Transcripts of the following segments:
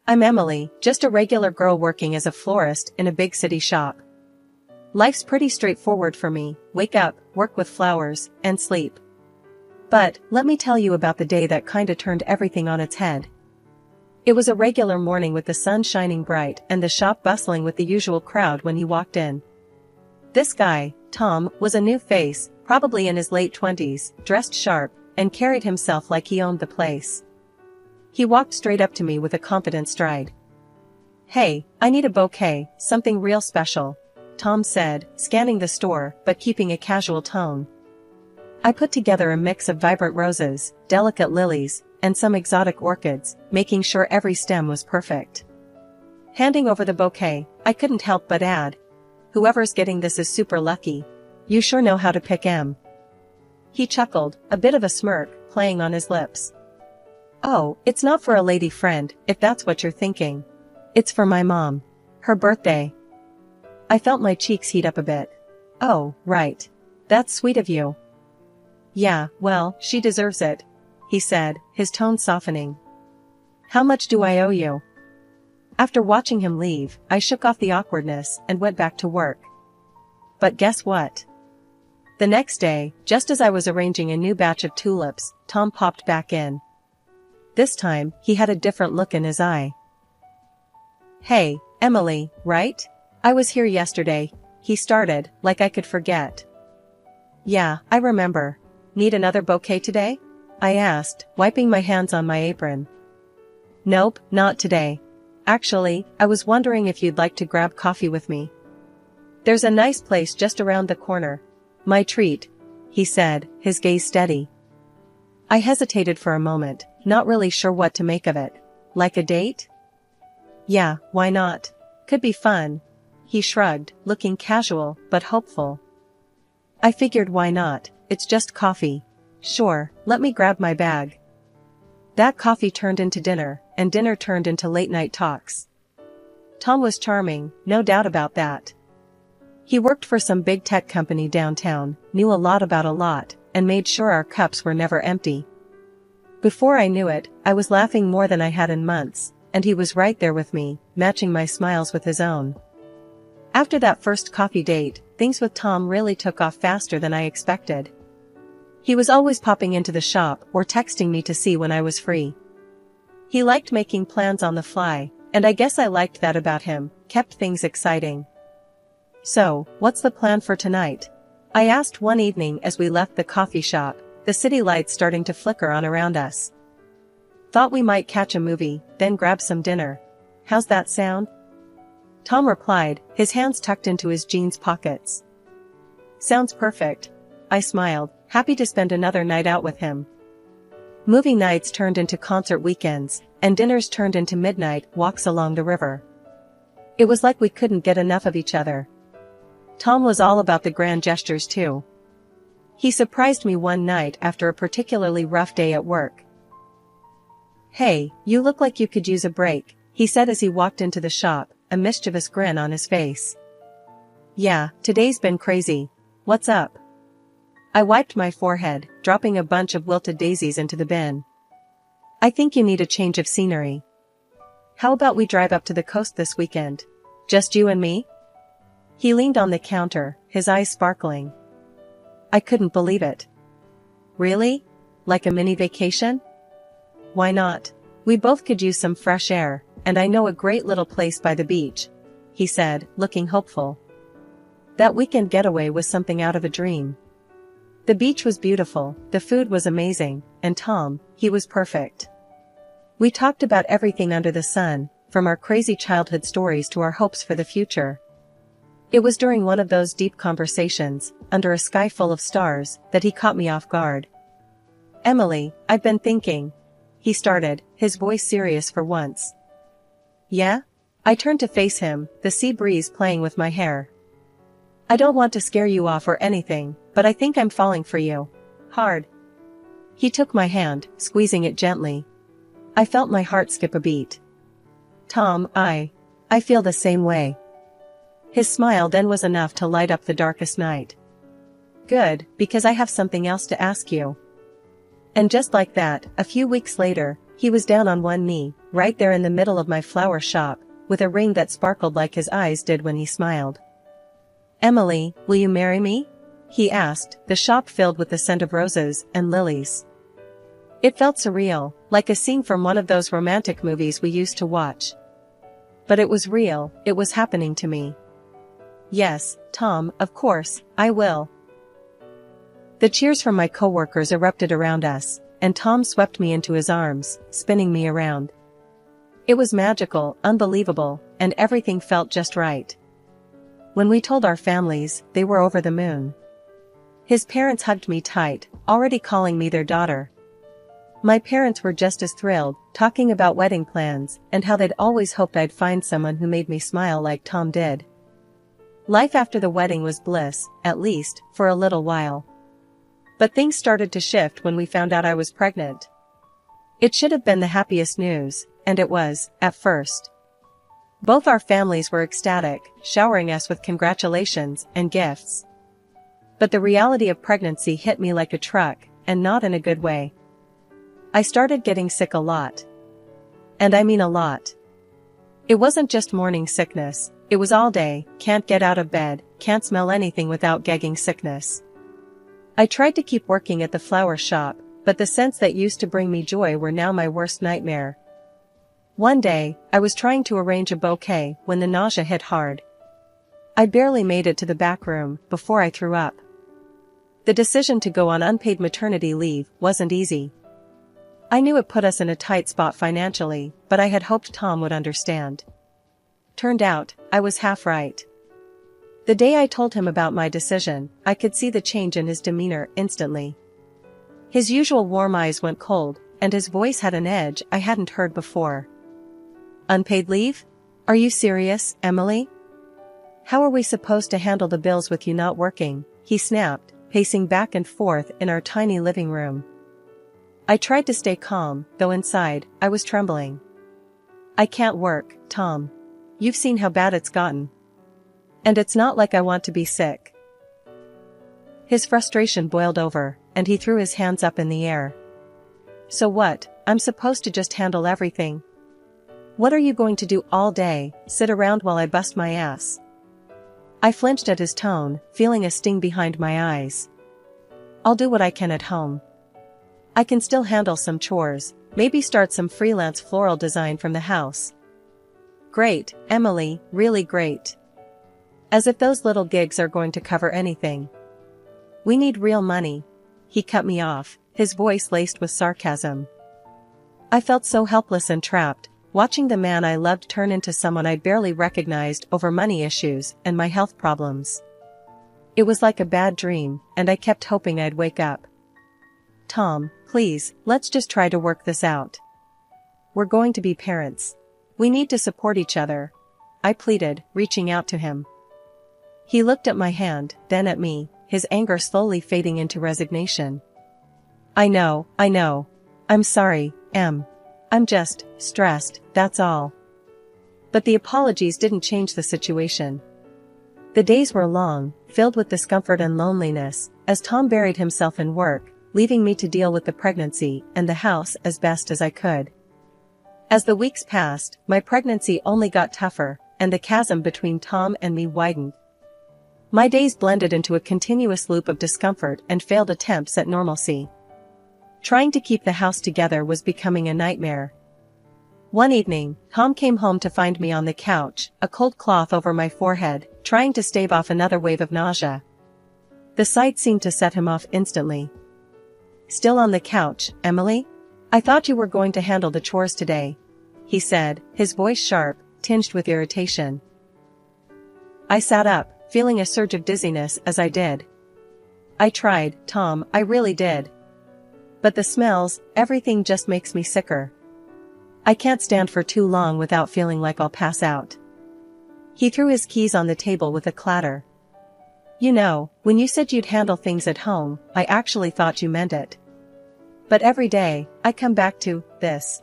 I'm Emily, just a regular girl working as a florist in a big city shop. Life's pretty straightforward for me, wake up, work with flowers, and sleep. But, let me tell you about the day that kinda turned everything on its head. It was a regular morning with the sun shining bright and the shop bustling with the usual crowd when he walked in. This guy, Tom, was a new face, probably in his late 20s, dressed sharp, and carried himself like he owned the place. He walked straight up to me with a confident stride. "Hey, I need a bouquet, something real special," Tom said, scanning the store, but keeping a casual tone. I put together a mix of vibrant roses, delicate lilies, and some exotic orchids, making sure every stem was perfect. Handing over the bouquet, I couldn't help but add, "Whoever's getting this is super lucky. You sure know how to pick 'em." He chuckled, a bit of a smirk playing on his lips. "Oh, it's not for a lady friend, if that's what you're thinking. It's for my mom. Her birthday." I felt my cheeks heat up a bit. "Oh, right. That's sweet of you." "Yeah, well, she deserves it," he said, his tone softening. "How much do I owe you?" After watching him leave, I shook off the awkwardness and went back to work. But guess what? The next day, just as I was arranging a new batch of tulips, Tom popped back in. This time, he had a different look in his eye. "Hey, Emily, right? I was here yesterday," he started, like I could forget. "Yeah, I remember. Need another bouquet today?" I asked, wiping my hands on my apron. "Nope, not today. Actually, I was wondering if you'd like to grab coffee with me. There's a nice place just around the corner. My treat," he said, his gaze steady. I hesitated for a moment, not really sure what to make of it. Like a date? "Yeah, why not? Could be fun." He shrugged, looking casual, but hopeful. I figured why not, it's just coffee. Sure, let me grab my bag. That coffee turned into dinner, and dinner turned into late-night talks. Tom was charming, no doubt about that. He worked for some big tech company downtown, knew a lot about a lot, and made sure our cups were never empty. Before I knew it, I was laughing more than I had in months, and he was right there with me, matching my smiles with his own. After that first coffee date, things with Tom really took off faster than I expected. He was always popping into the shop or texting me to see when I was free. He liked making plans on the fly, and I guess I liked that about him, kept things exciting. "So, what's the plan for tonight?" I asked one evening as we left the coffee shop, the city lights starting to flicker on around us. "Thought we might catch a movie, then grab some dinner. How's that sound?" Tom replied, his hands tucked into his jeans pockets. "Sounds perfect." I smiled, happy to spend another night out with him. Movie nights turned into concert weekends, and dinners turned into midnight walks along the river. It was like we couldn't get enough of each other. Tom was all about the grand gestures too. He surprised me one night after a particularly rough day at work. "Hey, you look like you could use a break," he said as he walked into the shop, a mischievous grin on his face. "Yeah, today's been crazy. What's up?" I wiped my forehead, dropping a bunch of wilted daisies into the bin. "I think you need a change of scenery. How about we drive up to the coast this weekend? Just you and me?" He leaned on the counter, his eyes sparkling. I couldn't believe it. "Really? Like a mini vacation?" "Why not? We both could use some fresh air, and I know a great little place by the beach," he said, looking hopeful. That weekend getaway was something out of a dream. The beach was beautiful, the food was amazing, and Tom, he was perfect. We talked about everything under the sun, from our crazy childhood stories to our hopes for the future. It was during one of those deep conversations, under a sky full of stars, that he caught me off guard. "Emily, I've been thinking," he started, his voice serious for once. "Yeah?" I turned to face him, the sea breeze playing with my hair. "I don't want to scare you off or anything, but I think I'm falling for you. Hard." He took my hand, squeezing it gently. I felt my heart skip a beat. "Tom, I feel the same way." His smile then was enough to light up the darkest night. "Good, because I have something else to ask you." And just like that, a few weeks later, he was down on one knee, right there in the middle of my flower shop, with a ring that sparkled like his eyes did when he smiled. "Emily, will you marry me?" he asked, the shop filled with the scent of roses and lilies. It felt surreal, like a scene from one of those romantic movies we used to watch. But it was real, it was happening to me. "Yes, Tom, of course, I will." The cheers from my coworkers erupted around us, and Tom swept me into his arms, spinning me around. It was magical, unbelievable, and everything felt just right. When we told our families, they were over the moon. His parents hugged me tight, already calling me their daughter. My parents were just as thrilled, talking about wedding plans and how they'd always hoped I'd find someone who made me smile like Tom did. Life after the wedding was bliss, at least, for a little while. But things started to shift when we found out I was pregnant. It should have been the happiest news, and it was, at first. Both our families were ecstatic, showering us with congratulations and gifts. But the reality of pregnancy hit me like a truck, and not in a good way. I started getting sick a lot. And I mean a lot. It wasn't just morning sickness, it was all day, can't get out of bed, can't smell anything without gagging sickness. I tried to keep working at the flower shop, but the scents that used to bring me joy were now my worst nightmare. One day, I was trying to arrange a bouquet when the nausea hit hard. I barely made it to the back room before I threw up. The decision to go on unpaid maternity leave wasn't easy. I knew it put us in a tight spot financially, but I had hoped Tom would understand. Turned out, I was half right. The day I told him about my decision, I could see the change in his demeanor instantly. His usual warm eyes went cold, and his voice had an edge I hadn't heard before. "Unpaid leave? Are you serious, Emily? How are we supposed to handle the bills with you not working?" he snapped, pacing back and forth in our tiny living room. I tried to stay calm, though inside, I was trembling. "I can't work, Tom. You've seen how bad it's gotten. And it's not like I want to be sick." His frustration boiled over, and he threw his hands up in the air. "So what, I'm supposed to just handle everything? What are you going to do all day, sit around while I bust my ass?" I flinched at his tone, feeling a sting behind my eyes. "I'll do what I can at home. I can still handle some chores, maybe start some freelance floral design from the house." "Great, Emily, really great. As if those little gigs are going to cover anything. We need real money." He cut me off, his voice laced with sarcasm. I felt so helpless and trapped, watching the man I loved turn into someone I barely recognized over money issues and my health problems. It was like a bad dream, and I kept hoping I'd wake up. "Tom, please, let's just try to work this out. We're going to be parents. We need to support each other," I pleaded, reaching out to him. He looked at my hand, then at me, his anger slowly fading into resignation. I know. I'm sorry, Em. I'm just stressed, that's all." But the apologies didn't change the situation. The days were long, filled with discomfort and loneliness, as Tom buried himself in work, leaving me to deal with the pregnancy and the house as best as I could. As the weeks passed, my pregnancy only got tougher, and the chasm between Tom and me widened. My days blended into a continuous loop of discomfort and failed attempts at normalcy. Trying to keep the house together was becoming a nightmare. One evening, Tom came home to find me on the couch, a cold cloth over my forehead, trying to stave off another wave of nausea. The sight seemed to set him off instantly. "Still on the couch, Emily? I thought you were going to handle the chores today," he said, his voice sharp, tinged with irritation. I sat up, feeling a surge of dizziness as I did. "I tried, Tom, I really did. But the smells, everything just makes me sicker. I can't stand for too long without feeling like I'll pass out." He threw his keys on the table with a clatter. "You know, when you said you'd handle things at home, I actually thought you meant it. But every day, I come back to this."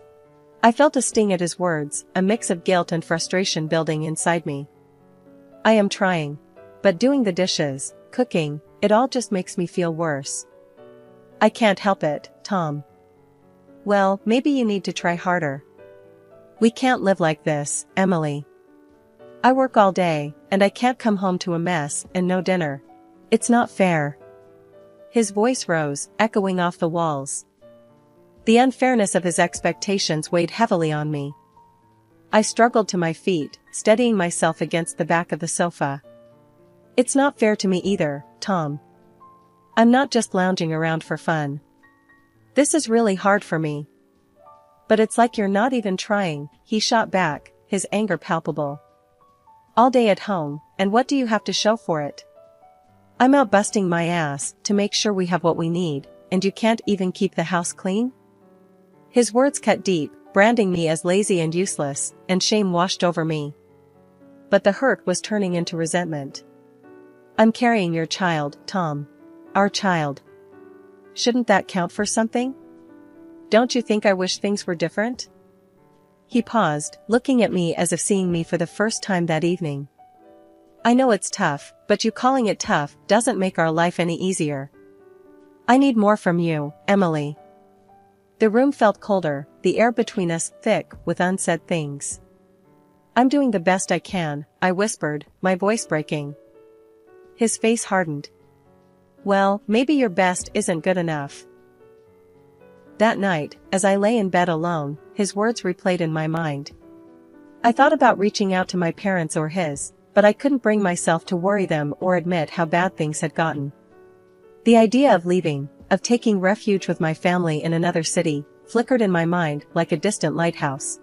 I felt a sting at his words, a mix of guilt and frustration building inside me. "I am trying. But doing the dishes, cooking, it all just makes me feel worse." "I can't help it, Tom." "Well, maybe you need to try harder. We can't live like this, Emily. I work all day, and I can't come home to a mess and no dinner. It's not fair. His voice rose, echoing off the walls. The unfairness of his expectations weighed heavily on me. I struggled to my feet, steadying myself against the back of the sofa. It's not fair to me either, Tom. I'm not just lounging around for fun. This is really hard for me. But it's like you're not even trying, he shot back, his anger palpable. All day at home, and what do you have to show for it? I'm out busting my ass to make sure we have what we need, and you can't even keep the house clean? His words cut deep, branding me as lazy and useless, and shame washed over me. But the hurt was turning into resentment. I'm carrying your child, Tom. Our child. Shouldn't that count for something? Don't you think I wish things were different? He paused, looking at me as if seeing me for the first time that evening. I know it's tough, but you calling it tough doesn't make our life any easier. I need more from you, Emily. The room felt colder, the air between us thick with unsaid things. I'm doing the best I can, I whispered, my voice breaking. His face hardened. Well, maybe your best isn't good enough. That night, as I lay in bed alone, his words replayed in my mind. I thought about reaching out to my parents or his, but I couldn't bring myself to worry them or admit how bad things had gotten. The idea of leaving, of taking refuge with my family in another city, flickered in my mind like a distant lighthouse.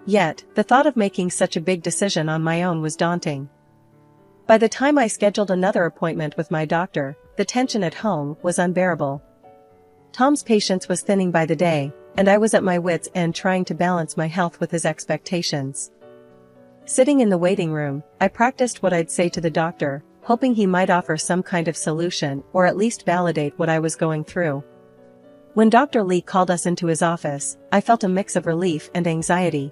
Yet, the thought of making such a big decision on my own was daunting. By the time I scheduled another appointment with my doctor, the tension at home was unbearable. Tom's patience was thinning by the day, and I was at my wits' end trying to balance my health with his expectations. Sitting in the waiting room, I practiced what I'd say to the doctor, hoping he might offer some kind of solution or at least validate what I was going through. When Dr. Lee called us into his office, I felt a mix of relief and anxiety.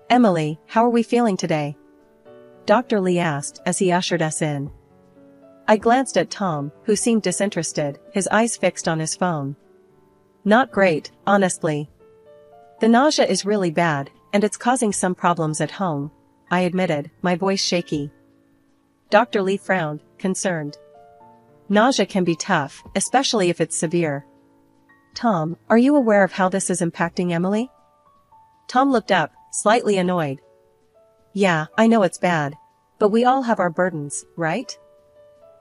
Emily, how are we feeling today? Dr. Lee asked as he ushered us in. I glanced at Tom, who seemed disinterested, his eyes fixed on his phone. Not great, honestly. The nausea is really bad, and it's causing some problems at home, I admitted, my voice shaky. Dr. Lee frowned, concerned. Nausea can be tough, especially if it's severe. Tom, are you aware of how this is impacting Emily? Tom looked up, slightly annoyed. Yeah, I know it's bad. But we all have our burdens, right?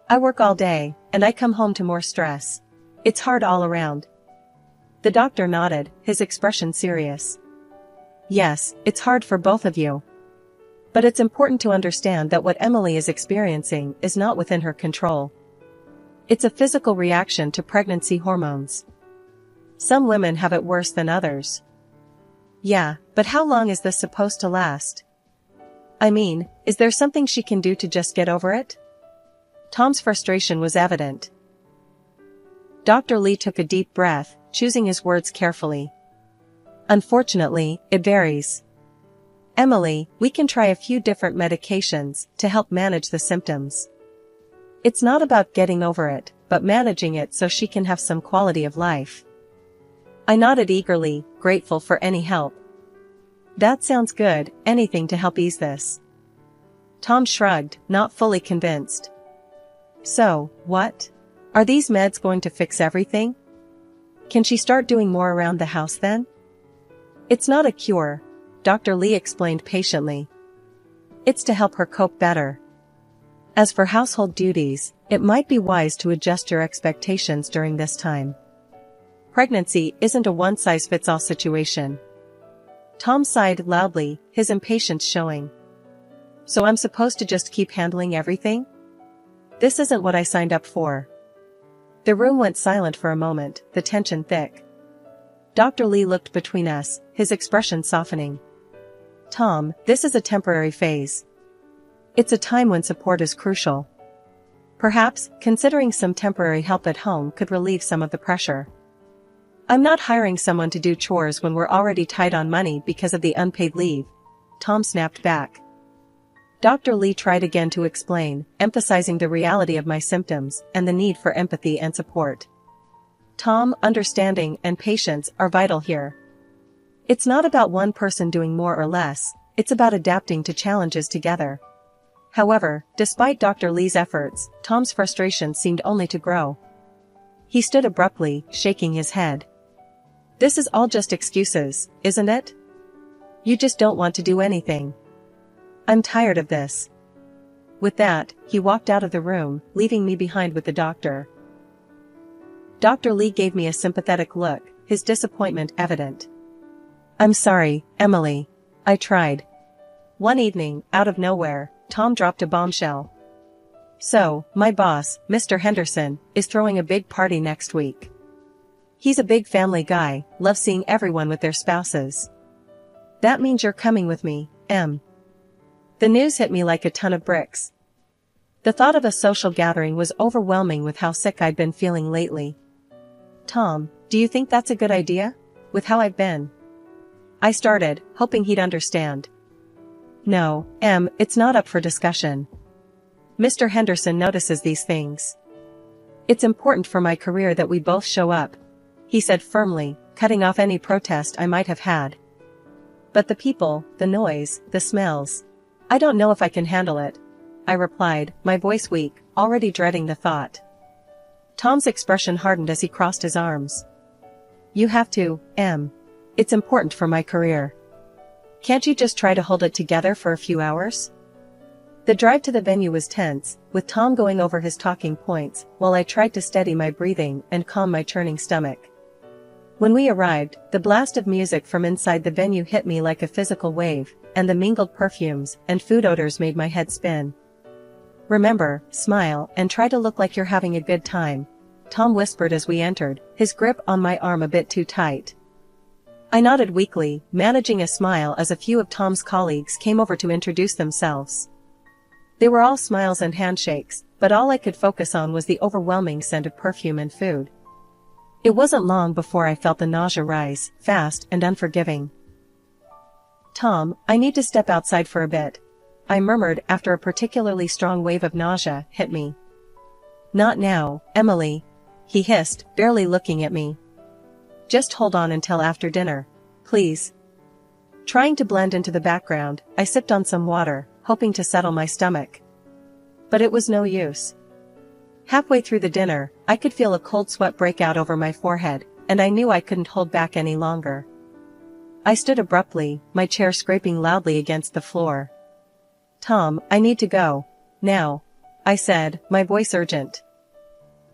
I work all day, and I come home to more stress. It's hard all around. The doctor nodded, his expression serious. Yes, it's hard for both of you. But it's important to understand that what Emily is experiencing is not within her control. It's a physical reaction to pregnancy hormones. Some women have it worse than others. Yeah, but how long is this supposed to last? I mean, is there something she can do to just get over it? Tom's frustration was evident. Dr. Lee took a deep breath, choosing his words carefully. Unfortunately, it varies. Emily, we can try a few different medications to help manage the symptoms. It's not about getting over it, but managing it so she can have some quality of life. I nodded eagerly, grateful for any help. That sounds good, anything to help ease this. Tom shrugged, not fully convinced. So, what? Are these meds going to fix everything? Can she start doing more around the house then? It's not a cure, Dr. Lee explained patiently. It's to help her cope better. As for household duties, it might be wise to adjust your expectations during this time. Pregnancy isn't a one-size-fits-all situation. Tom sighed loudly, his impatience showing. So I'm supposed to just keep handling everything? This isn't what I signed up for. The room went silent for a moment, the tension thick. Dr. Lee looked between us, his expression softening. Tom, this is a temporary phase. It's a time when support is crucial. Perhaps, considering some temporary help at home could relieve some of the pressure. I'm not hiring someone to do chores when we're already tight on money because of the unpaid leave. Tom snapped back. Dr. Lee tried again to explain, emphasizing the reality of my symptoms and the need for empathy and support. Tom, understanding and patience are vital here. It's not about one person doing more or less, it's about adapting to challenges together. However, despite Dr. Lee's efforts, Tom's frustration seemed only to grow. He stood abruptly, shaking his head. This is all just excuses, isn't it? You just don't want to do anything. I'm tired of this. With that, he walked out of the room, leaving me behind with the doctor. Dr. Lee gave me a sympathetic look, his disappointment evident. I'm sorry, Emily. I tried. One evening, out of nowhere, Tom dropped a bombshell. So, my boss, Mr. Henderson, is throwing a big party next week. He's a big family guy, loves seeing everyone with their spouses. That means you're coming with me, Em. The news hit me like a ton of bricks. The thought of a social gathering was overwhelming with how sick I'd been feeling lately. Tom, do you think that's a good idea? With how I've been? I started, hoping he'd understand. No, Em, it's not up for discussion. Mr. Henderson notices these things. It's important for my career that we both show up, he said firmly, cutting off any protest I might have had. But the people, the noise, the smells. I don't know if I can handle it, I replied, my voice weak, already dreading the thought. Tom's expression hardened as he crossed his arms. You have to, Em. It's important for my career. Can't you just try to hold it together for a few hours? The drive to the venue was tense, with Tom going over his talking points, while I tried to steady my breathing and calm my churning stomach. When we arrived, the blast of music from inside the venue hit me like a physical wave, and the mingled perfumes and food odors made my head spin. Remember, smile and try to look like you're having a good time, Tom whispered as we entered, his grip on my arm a bit too tight. I nodded weakly, managing a smile as a few of Tom's colleagues came over to introduce themselves. They were all smiles and handshakes, but all I could focus on was the overwhelming scent of perfume and food. It wasn't long before I felt the nausea rise, fast and unforgiving. Tom, I need to step outside for a bit, I murmured after a particularly strong wave of nausea hit me. Not now, Emily, he hissed, barely looking at me. Just hold on until after dinner, please. Trying to blend into the background, I sipped on some water, hoping to settle my stomach. But it was no use. Halfway through the dinner, I could feel a cold sweat break out over my forehead, and I knew I couldn't hold back any longer. I stood abruptly, my chair scraping loudly against the floor. Tom, I need to go. Now, I said, my voice urgent.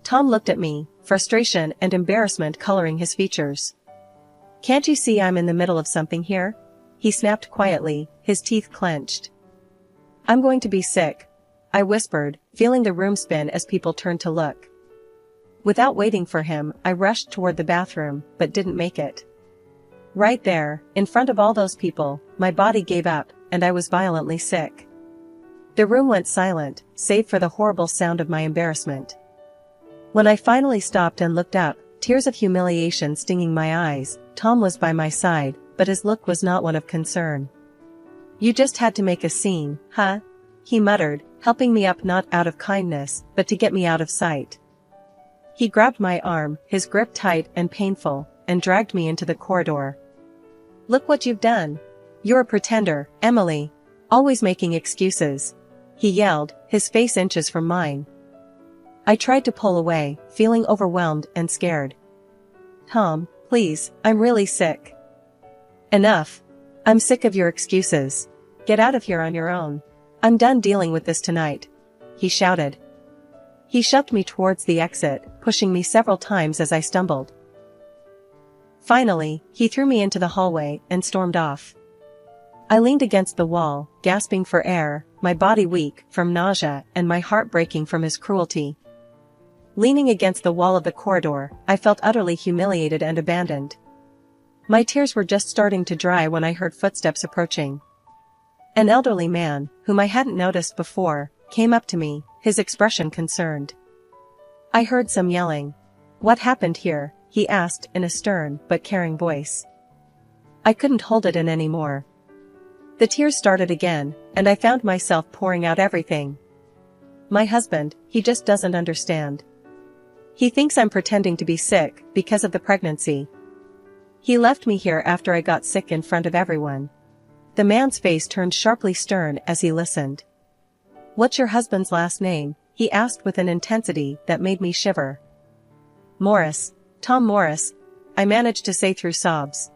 Tom looked at me, frustration and embarrassment coloring his features. Can't you see I'm in the middle of something here? He snapped quietly, his teeth clenched. I'm going to be sick, I whispered, feeling the room spin as people turned to look. Without waiting for him, I rushed toward the bathroom, but didn't make it. Right there, in front of all those people, my body gave up, and I was violently sick. The room went silent, save for the horrible sound of my embarrassment. When I finally stopped and looked up, tears of humiliation stinging my eyes, Tom was by my side, but his look was not one of concern. You just had to make a scene, huh? He muttered, helping me up not out of kindness, but to get me out of sight. He grabbed my arm, his grip tight and painful, and dragged me into the corridor. Look what you've done. You're a pretender, Emily. Always making excuses. He yelled, his face inches from mine. I tried to pull away, feeling overwhelmed and scared. Tom, please, I'm really sick. Enough. I'm sick of your excuses. Get out of here on your own. I'm done dealing with this tonight, he shouted. He shoved me towards the exit, pushing me several times as I stumbled. Finally, he threw me into the hallway and stormed off. I leaned against the wall, gasping for air, my body weak from nausea and my heart breaking from his cruelty. Leaning against the wall of the corridor, I felt utterly humiliated and abandoned. My tears were just starting to dry when I heard footsteps approaching. An elderly man, whom I hadn't noticed before, came up to me, his expression concerned. I heard some yelling. What happened here? He asked in a stern but caring voice. I couldn't hold it in anymore. The tears started again, and I found myself pouring out everything. My husband, he just doesn't understand. He thinks I'm pretending to be sick because of the pregnancy. He left me here after I got sick in front of everyone. The man's face turned sharply stern as he listened. What's your husband's last name? He asked with an intensity that made me shiver. Morris. Tom Morris, I managed to say through sobs.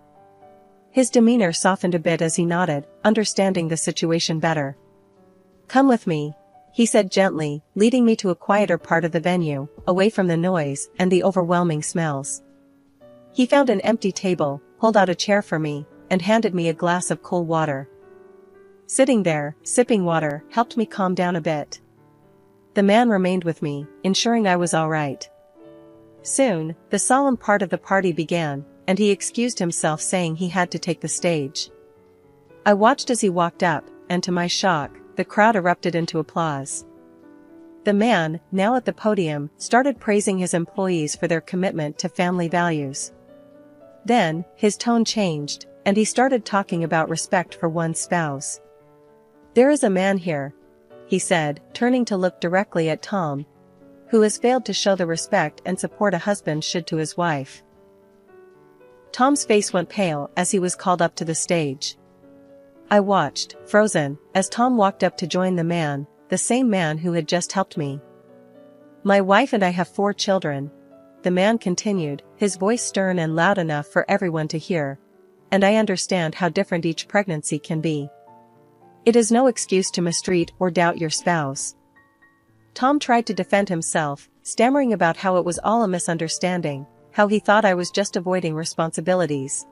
His demeanor softened a bit as he nodded, understanding the situation better. Come with me, he said gently, leading me to a quieter part of the venue, away from the noise and the overwhelming smells. He found an empty table, pulled out a chair for me, and handed me a glass of cool water. Sitting there, sipping water, helped me calm down a bit. The man remained with me, ensuring I was all right. Soon, the solemn part of the party began, and he excused himself saying he had to take the stage. I watched as he walked up, and to my shock, the crowd erupted into applause. The man, now at the podium, started praising his employees for their commitment to family values. Then, his tone changed, and he started talking about respect for one's spouse. There is a man here, he said, turning to look directly at Tom, who has failed to show the respect and support a husband should to his wife. Tom's face went pale as he was called up to the stage. I watched, frozen, as Tom walked up to join the same man who had just helped me. My wife and I have 4 children, the man continued, his voice stern and loud enough for everyone to hear. And I understand how different each pregnancy can be. It is no excuse to mistreat or doubt your spouse. Tom tried to defend himself, stammering about how it was all a misunderstanding, how he thought I was just avoiding responsibilities.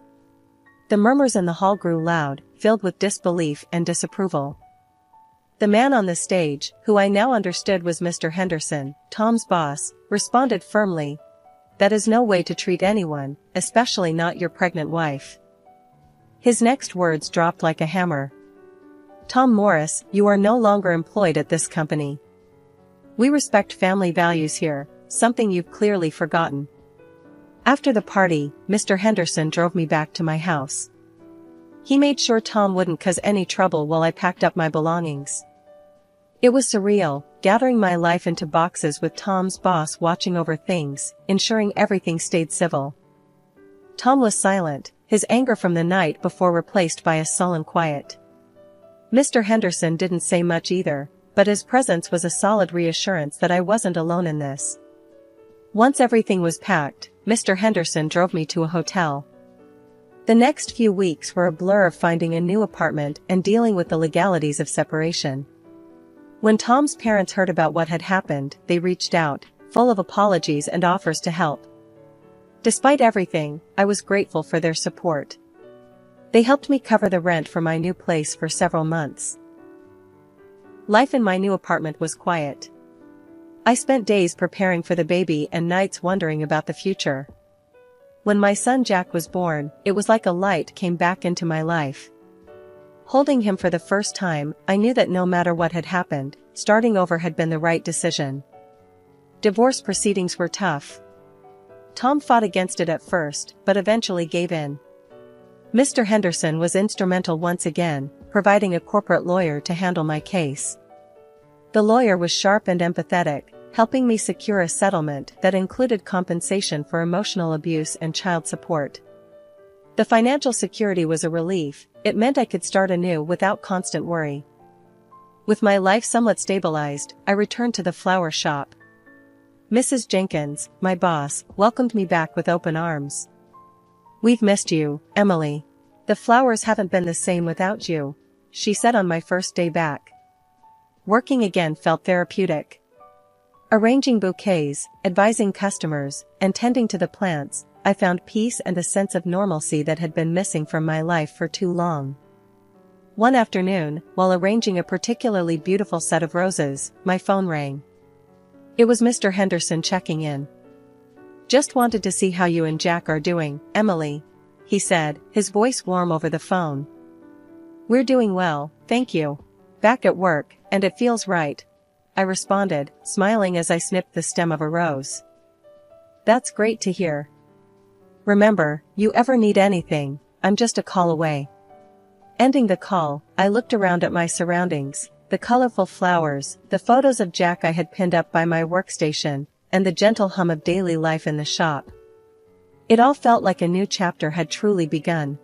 The murmurs in the hall grew loud, filled with disbelief and disapproval. The man on the stage, who I now understood was Mr. Henderson, Tom's boss, responded firmly. That is no way to treat anyone, especially not your pregnant wife. His next words dropped like a hammer. Tom Morris, you are no longer employed at this company. We respect family values here, something you've clearly forgotten. After the party, Mr. Henderson drove me back to my house. He made sure Tom wouldn't cause any trouble while I packed up my belongings. It was surreal, gathering my life into boxes with Tom's boss watching over things, ensuring everything stayed civil. Tom was silent, his anger from the night before replaced by a sullen quiet. Mr. Henderson didn't say much either, but his presence was a solid reassurance that I wasn't alone in this. Once everything was packed, Mr. Henderson drove me to a hotel. The next few weeks were a blur of finding a new apartment and dealing with the legalities of separation. When Tom's parents heard about what had happened, they reached out, full of apologies and offers to help. Despite everything, I was grateful for their support. They helped me cover the rent for my new place for several months. Life in my new apartment was quiet. I spent days preparing for the baby and nights wondering about the future. When my son Jack was born, it was like a light came back into my life. Holding him for the first time, I knew that no matter what had happened, starting over had been the right decision. Divorce proceedings were tough. Tom fought against it at first, but eventually gave in. Mr. Henderson was instrumental once again, providing a corporate lawyer to handle my case. The lawyer was sharp and empathetic, helping me secure a settlement that included compensation for emotional abuse and child support. The financial security was a relief. It meant I could start anew without constant worry. With my life somewhat stabilized, I returned to the flower shop. Mrs. Jenkins, my boss, welcomed me back with open arms. We've missed you, Emily. The flowers haven't been the same without you, she said on my first day back. Working again felt therapeutic. Arranging bouquets, advising customers, and tending to the plants, I found peace and a sense of normalcy that had been missing from my life for too long. One afternoon, while arranging a particularly beautiful set of roses, my phone rang. It was Mr. Henderson checking in. Just wanted to see how you and Jack are doing, Emily, he said, his voice warm over the phone. We're doing well, thank you. Back at work, and it feels right, I responded, smiling as I snipped the stem of a rose. That's great to hear. Remember, you ever need anything, I'm just a call away. Ending the call, I looked around at my surroundings, the colorful flowers, the photos of Jack I had pinned up by my workstation, and the gentle hum of daily life in the shop. It all felt like a new chapter had truly begun.